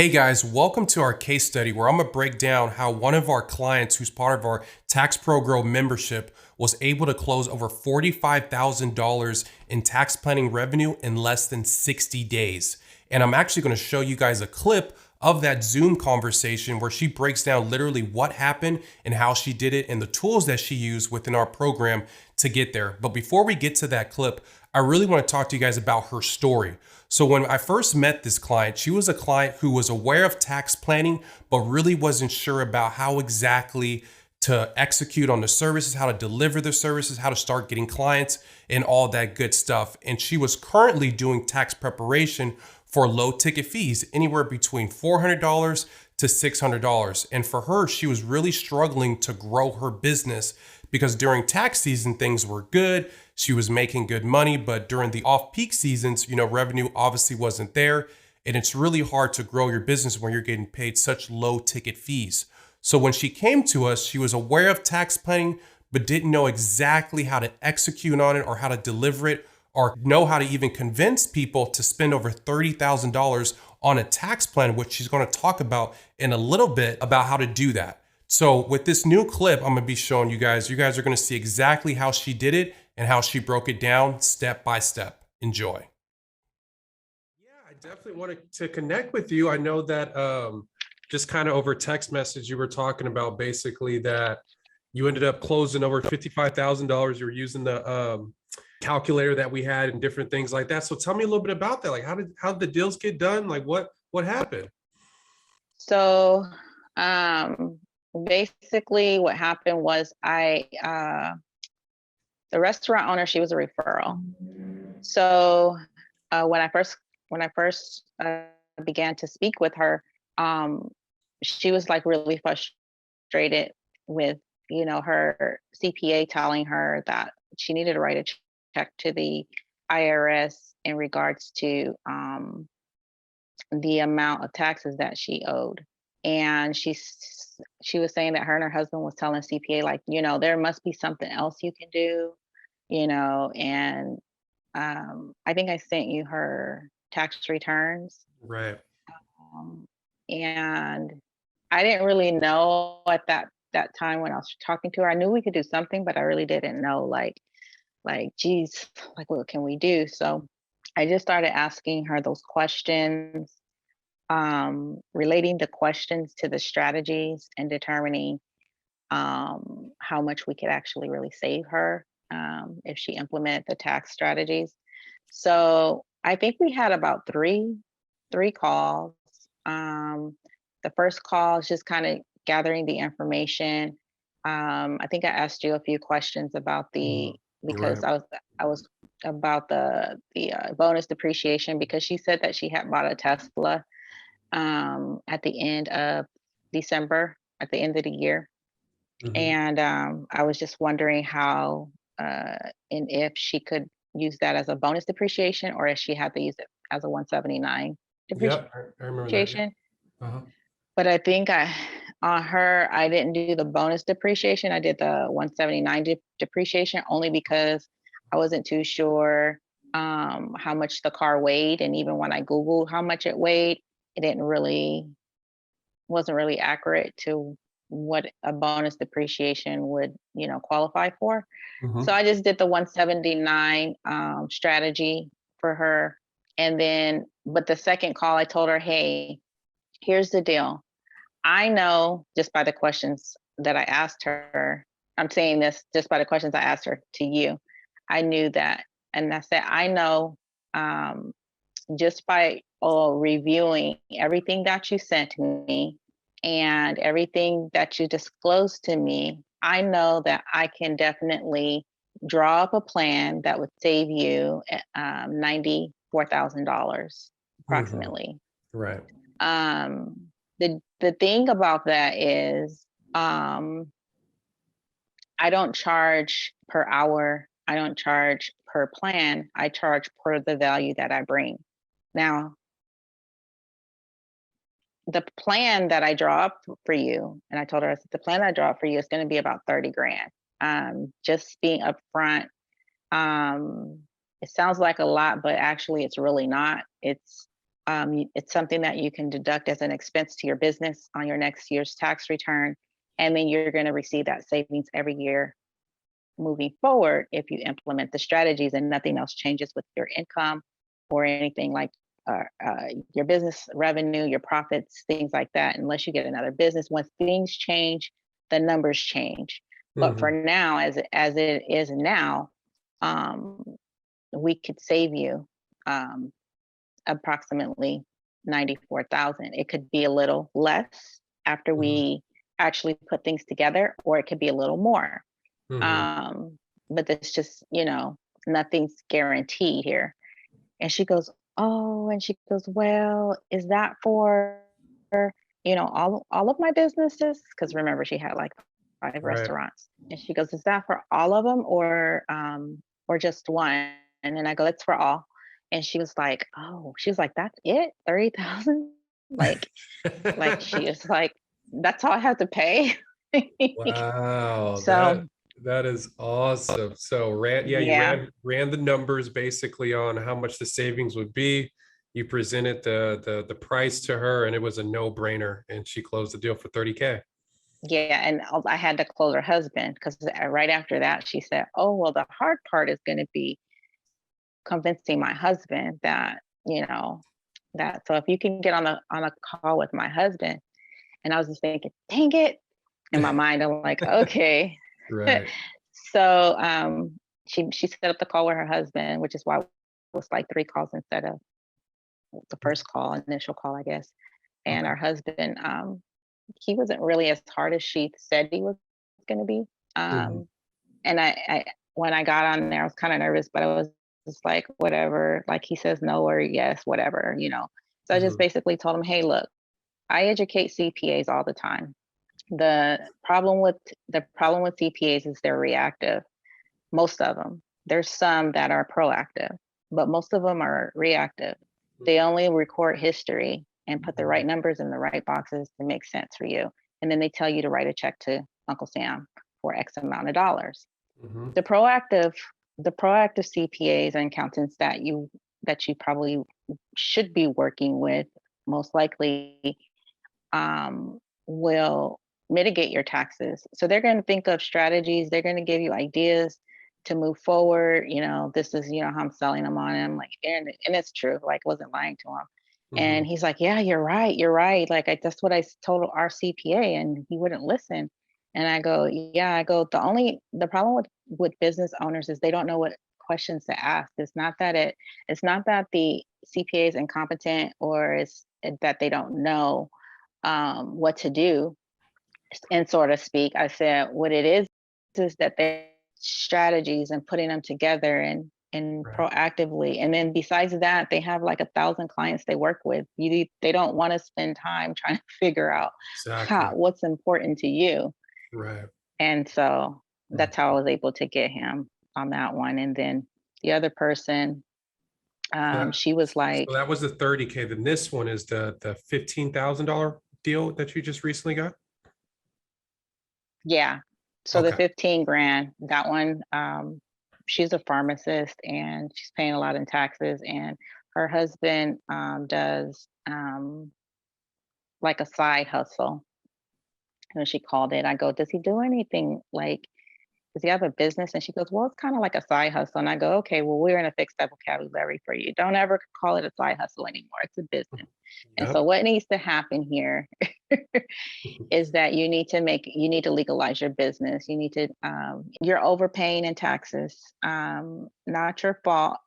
Hey guys, welcome to our case study where I'm gonna break down how one of our clients who's part of our Tax Pro Grow membership was able to close over $45,000 in tax planning revenue in less than 60 days. And I'm actually gonna show you guys a clip of that Zoom conversation where she breaks down literally what happened and how she did it and the tools that she used within our program to get there. But before we get to that clip, I really want to talk to you guys about her story. So when I first met this client, she was a client who was aware of tax planning, but really wasn't sure about how exactly to execute on the services, how to deliver the services, how to start getting clients and all that good stuff. And she was currently doing tax preparation for low ticket fees, anywhere between $400 to $600. And for her, she was really struggling to grow her business because during tax season, things were good. She was making good money, but during the off-peak seasons, revenue obviously wasn't there. And it's really hard to grow your business when you're getting paid such low ticket fees. So when she came to us, she was aware of tax planning, but didn't know exactly how to execute on it or how to deliver it or know how to even convince people to spend over $30,000 on a tax plan, which she's going to talk about in a little bit about how to do that. So with this new clip, I'm going to be showing you guys are going to see exactly how she did it and how she broke it down step by step. Enjoy. Yeah, I definitely wanted to connect with you. I know that just kind of over text message, you were talking about basically that you ended up closing over $55,000. You were using the calculator that we had and different things like that. So tell me a little bit about that. Like how did the deals get done? Like what happened? So, basically what happened was the restaurant owner, she was a referral. So, when I first began to speak with her, um, she was like really frustrated with, her CPA telling her that she needed to write a check to the IRS in regards to the amount of taxes that she owed. And she was saying that her and her husband was telling CPA, like, there must be something else you can do, and I think I sent you her tax returns. Right. Um, and I didn't really know at that time when I was talking to her. I knew we could do something, but I really didn't know geez, like what can we do? So I just started asking her those questions, relating the questions to the strategies and determining how much we could actually really save her if she implemented the tax strategies. So I think we had about three calls. The first call is just kind of gathering the information. I think I asked you a few questions about Mhm. because Right. I was about the bonus depreciation, because she said that she had bought a Tesla at the end of December, at the end of the year. Mhm. And I was just wondering how and if she could use that as a bonus depreciation, or if she had to use it as a 179 Yep, I remember that. Yeah. depreciation. Uh-huh. But I think on her, I didn't do the bonus depreciation. I did the 179 depreciation only because I wasn't too sure how much the car weighed. And even when I Googled how much it weighed, it didn't really wasn't really accurate to what a bonus depreciation would, qualify for. So Mhm. I just did the 179 strategy for her. And then, but the second call, I told her, hey, here's the deal. I know just by the questions that I asked her, I'm saying this just by the questions I asked her to you. I knew that. And I said, I know um, just by reviewing everything that you sent me and everything that you disclosed to me, I know that I can definitely draw up a plan that would save you $94,000 Mhm. approximately. Right. The thing about that is, um, I don't charge per hour. I don't charge per plan. I charge per the value that I bring. Now, the plan that I draw up for you, and I told her, I said, the plan I draw up for you is going to be about 30 grand. Just being upfront. Um, it sounds like a lot, but actually it's really not. It's something that you can deduct as an expense to your business on your next year's tax return. And then you're going to receive that savings every year moving forward if you implement the strategies and nothing else changes with your income or anything like your business revenue, your profits, things like that, unless you get another business. Once things change, the numbers change. But for Hmm. now, as it is now, um, we could save you um, approximately 94,000. It could be a little less after Hmm. we actually put things together, or it could be a little more. Hmm. Um, but it's just, nothing's guaranteed here. And she goes, "Oh," and she goes, "Well, is that for, all of my businesses?" Because remember, she had like 5 Right. restaurants. And she goes, "Is that for all of them or just one?" And then I go, "It's for all." And she was like, "Oh," she was like, "That's it? 30,000?" Like she is like, "That's all I have to pay?" Wow, So, that is awesome. So you yeah. ran the numbers basically on how much the savings would be. You presented the price to her, and it was a no-brainer, and she closed the deal for 30K. Yeah, and I had to close her husband because right after that, she said, "Oh, well, the hard part is going to be convincing my husband that, that so if you can get on a call with my husband." And I was just thinking, "Dang it!" In my mind, I'm like, "Okay." Right. So she set up the call with her husband, which is why it was like 3 calls instead of the first call, initial call, I guess. And Okay. our husband, he wasn't really as hard as she said he was going to be. Mhm. Um, and I, when I got on there, I was kind of nervous, but I was just like, whatever. Like he says no or yes, whatever. So I just Mhm. basically told him, "Hey, look, I educate CPAs all the time. The problem with CPAs is they're reactive. Most of them. There's some that are proactive, but most of them are reactive. They only record history and put the right Mhm. numbers in the right boxes to make sense for you. And then they tell you to write a check to Uncle Sam for X amount of dollars. Mhm. The proactive the proactive CPAs and accountants that you probably should be working with most likely will mitigate your taxes. So they're going to think of strategies. They're going to give you ideas to move forward. This is, how I'm selling them on him. Like, and it's true. Like, wasn't lying to him. And Mhm. he's like, "Yeah, you're right. You're right. Like, that's what I told our CPA, and he wouldn't listen." And I go, "Yeah." I go, the problem with business owners is they don't know what questions to ask. It's not that the CPA is incompetent or it's that they don't know what to do, and sort of speak. I said, what it is that they strategies and putting them together and Right. proactively. And then besides that, they have like 1,000 clients they work with. They don't want to spend time trying to figure out Exactly. what's important to you. Right. And so Mm. that's how I was able to get him on that one. And then the other person, So, she was so like, that was the 30K. Then this one is the $15,000 deal that you just recently got. yeah. So the Okay. 15 grand, that one, she's a pharmacist and she's paying a lot in taxes. And her husband does like a side hustle. And she called it. I go, "Does he do anything like, does he have a business?" And she goes, "Well, it's kind of like a side hustle." And I go, "Okay, well, we're going to fix that vocabulary for you. Don't ever call it a side hustle anymore. It's a business." And so Yep. what needs to happen here is that you need to legalize your business. You need to you're overpaying in taxes. Not your fault.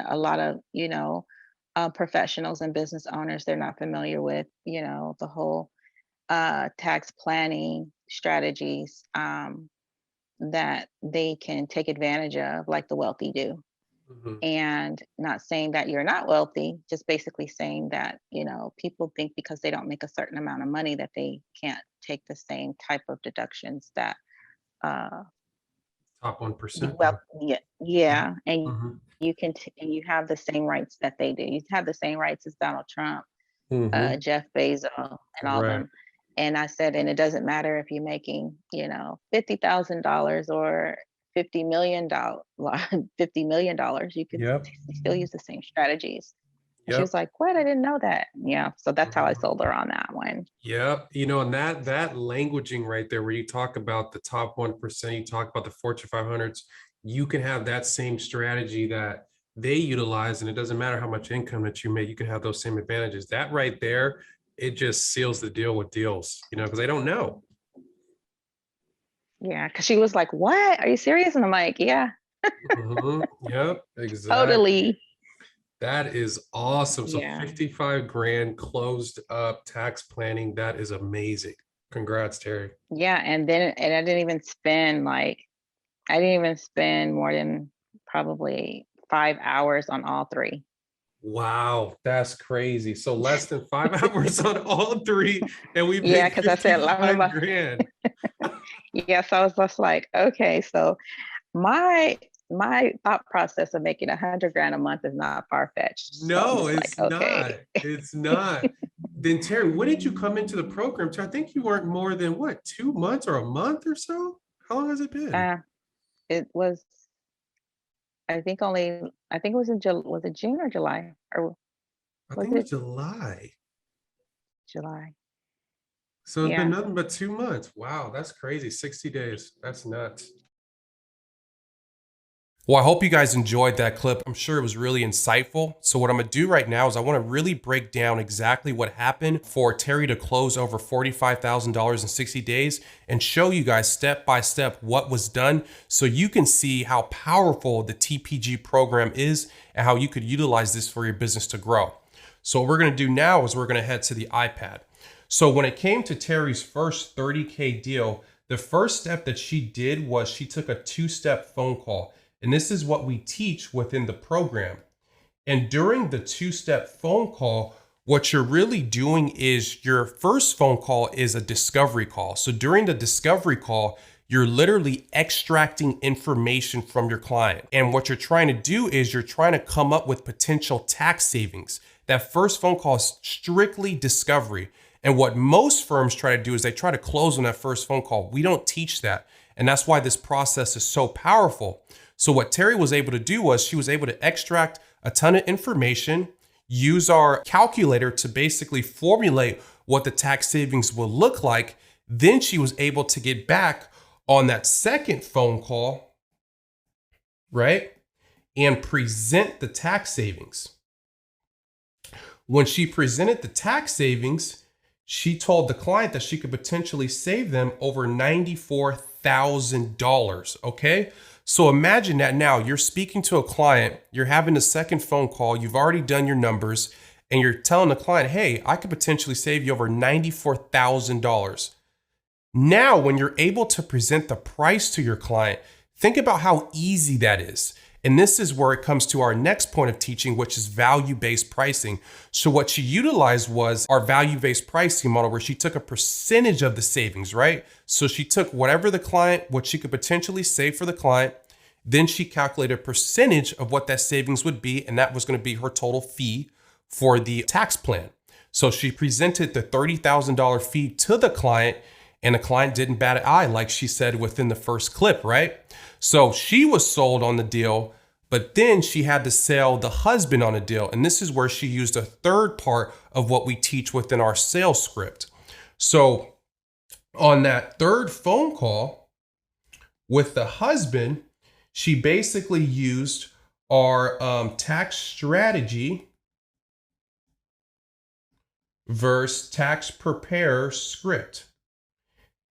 A lot of professionals and business owners, they're not familiar with the whole tax planning strategies that they can take advantage of, like the wealthy do. Mhm. And not saying that you're not wealthy, just basically saying that people think because they don't make a certain amount of money that they can't take the same type of deductions that uh Top the 1%. wealth. Yeah. Yeah, Yep. yeah. And Mhm. and you have the same rights that they do. You have the same rights as Donald Trump, Mhm. Jeff Bezos, and all Right. them. And I said, and it doesn't matter if you're making, $50,000 or $50 million, $50 million, you can Yep. still use the same strategies. And she Yep. was like, what? I didn't know that. Yeah. So that's how I Mhm. sold her on that one. Yep. You know, and that languaging right there, where you talk about the top 1%, you talk about the Fortune 500s, you can have that same strategy that they utilize, and it doesn't matter how much income that you make, you can have those same advantages. That right there, it just seals the deal with deals, you know, because they don't know. Yeah. Cause she was like, what? Are you serious? And I'm like, yeah, Yep, exactly. totally. That is awesome. So Yeah. 55 grand closed up tax planning. That is amazing. Congrats, Terry. Yeah. And I didn't even spend like, I didn't even spend more than probably 5 hours on all three. Wow, that's crazy. So less than 5 hours on all three, and we Yeah. made Cause I said, I'm 55 about, grand. yes, I was just like, okay, so my thought process of making 100 grand a month is not far fetched. So I'm No, just like, it's not. okay. It's not. Then Terry, when did you come into the program? I think you weren't more than what, 2 months or a month or so? How long has it been? Uh, it was, I think it was was it June or July? Or I was think it was it July. July? So it's been Yeah. nothing but 2 months. Wow, that's crazy. 60 days. That's nuts. Well, I hope you guys enjoyed that clip. I'm sure it was really insightful. So what I'm gonna do right now is I wanna really break down exactly what happened for Terry to close over $45,000 in 60 days and show you guys step by step what was done so you can see how powerful the TPG program is and how you could utilize this for your business to grow. So what we're gonna do now is we're gonna head to the iPad. So when it came to Terry's first 30K deal, the first step that she did was she took a two-step phone call. And this is what we teach within the program. And during the two-step phone call, what you're really doing is your first phone call is a discovery call. So during the discovery call, you're literally extracting information from your client. And what you're trying to do is you're trying to come up with potential tax savings. That first phone call is strictly discovery. And what most firms try to do is they try to close on that first phone call. We don't teach that. And that's why this process is so powerful. So what Terry was able to do was she was able to extract a ton of information, use our calculator to basically formulate what the tax savings will look like. Then she was able to get back on that second phone call, right? And present the tax savings. When she presented the tax savings, she told the client that she could potentially save them over $94,000. Okay. So imagine that now you're speaking to a client, you're having a second phone call, you've already done your numbers, and you're telling the client, hey, I could potentially save you over $94,000. Now, when you're able to present the price to your client, think about how easy that is. And this is where it comes to our next point of teaching, which is value-based pricing. So what she utilized was our value-based pricing model where she took a percentage of the savings, right? So she took whatever the client, what she could potentially save for the client, then she calculated a percentage of what that savings would be, and that was going to be her total fee for the tax plan. So she presented the $30,000 fee to the client, and the client didn't bat an eye, like she said within the first clip, right? So she was sold on the deal, but then she had to sell the husband on a deal. And this is where she used a third part of what we teach within our sales script. So on that third phone call with the husband, she basically used our tax strategy versus tax preparer script.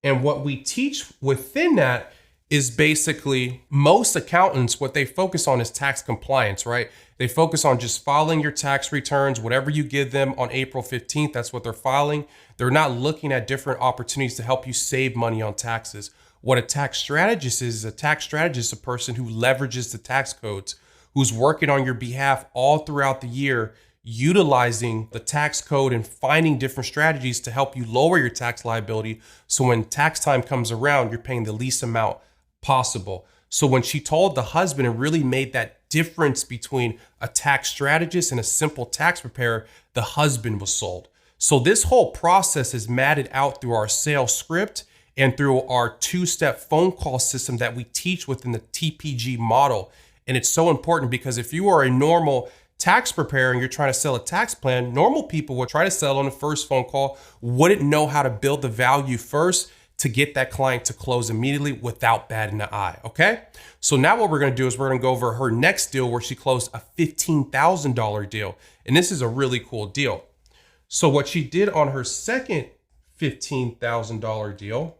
And what we teach within that is basically most accountants, what they focus on is tax compliance, right? They focus on just filing your tax returns, whatever you give them on April 15th, that's what they're filing. They're not looking at different opportunities to help you save money on taxes. What a tax strategist is a tax strategist, a person who leverages the tax codes, who's working on your behalf all throughout the year, utilizing the tax code and finding different strategies to help you lower your tax liability. So when tax time comes around, you're paying the least amount possible. So when she told the husband and really made that difference between a tax strategist and a simple tax preparer, the husband was sold. So this whole process is matted out through our sales script and through our two-step phone call system that we teach within the TPG model. And it's so important because if you are a normal tax preparer and you're trying to sell a tax plan, normal people would try to sell on the first phone call, wouldn't know how to build the value first to get that client to close immediately without batting an eye, okay? So now what we're gonna do is we're gonna go over her next deal where she closed a $15,000 deal. And this is a really cool deal. So what she did on her second $15,000 deal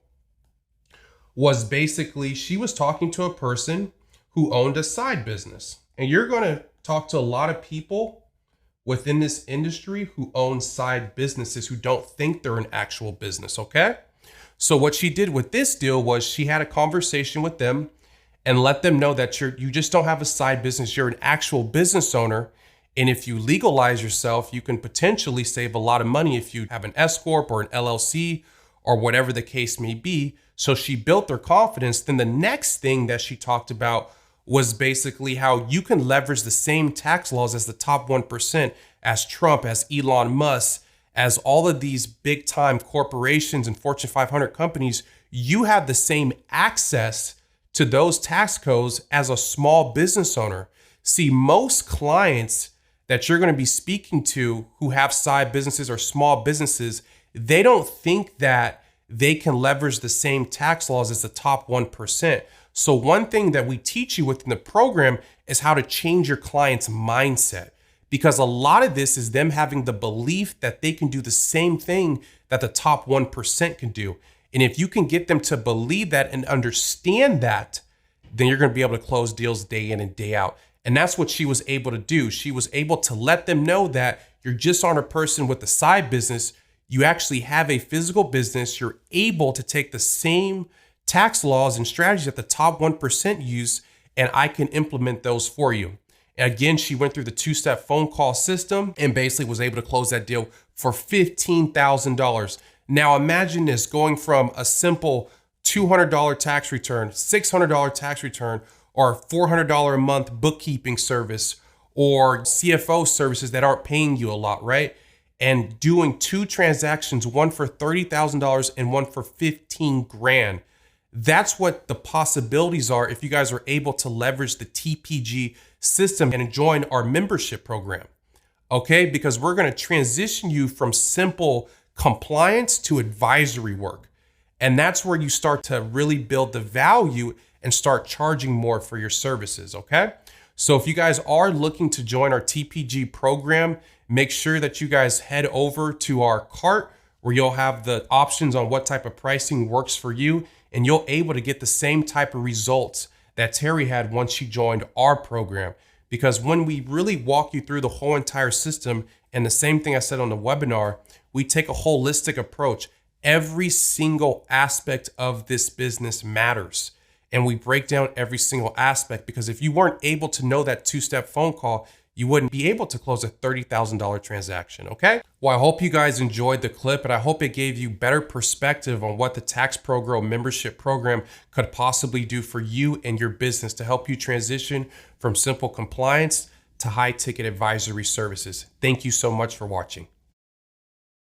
was basically she was talking to a person who owned a side business. And you're gonna talk to a lot of people within this industry who own side businesses who don't think they're an actual business, okay? So what she did with this deal was she had a conversation with them and let them know that you just don't have a side business, you're an actual business owner. And if you legalize yourself, you can potentially save a lot of money if you have an S Corp or an LLC or whatever the case may be. So she built their confidence. Then the next thing that she talked about was basically how you can leverage the same tax laws as the top 1%, as Trump, as Elon Musk, as all of these big time corporations and Fortune 500 companies. You have the same access to those tax codes as a small business owner. See, most clients that you're going to be speaking to who have side businesses or small businesses, they don't think that they can leverage the same tax laws as the top 1%. So one thing that we teach you within the program is how to change your client's mindset, because a lot of this is them having the belief that they can do the same thing that the top 1% can do. And if you can get them to believe that and understand that, then you're going to be able to close deals day in and day out. And that's what she was able to do. She was able to let them know that you're just not a person with a side business. You actually have a physical business. You're able to take the same tax laws and strategies that the top 1% use, and I can implement those for you. And again, she went through the two-step phone call system and basically was able to close that deal for $15,000. Now imagine this, going from a simple $200 tax return, $600 tax return, or $400 a month bookkeeping service, or CFO services that aren't paying you a lot, right? And doing two transactions, one for $30,000 and one for 15 grand. That's what the possibilities are if you guys are able to leverage the TPG system and join our membership program. Okay, because we're going to transition you from simple compliance to advisory work. And that's where you start to really build the value and start charging more for your services, okay? So if you guys are looking to join our TPG program, make sure that you guys head over to our cart where you'll have the options on what type of pricing works for you, and you'll able to get the same type of results that Terry had once she joined our program. Because when we really walk you through the whole entire system, and the same thing I said on the webinar, we take a holistic approach. Every single aspect of this business matters. And we break down every single aspect, because if you weren't able to know that two-step phone call, you wouldn't be able to close a $30,000 transaction, okay? Well, I hope you guys enjoyed the clip, and I hope it gave you better perspective on what the Tax Pro Grow membership program could possibly do for you and your business to help you transition from simple compliance to high-ticket advisory services. Thank you so much for watching.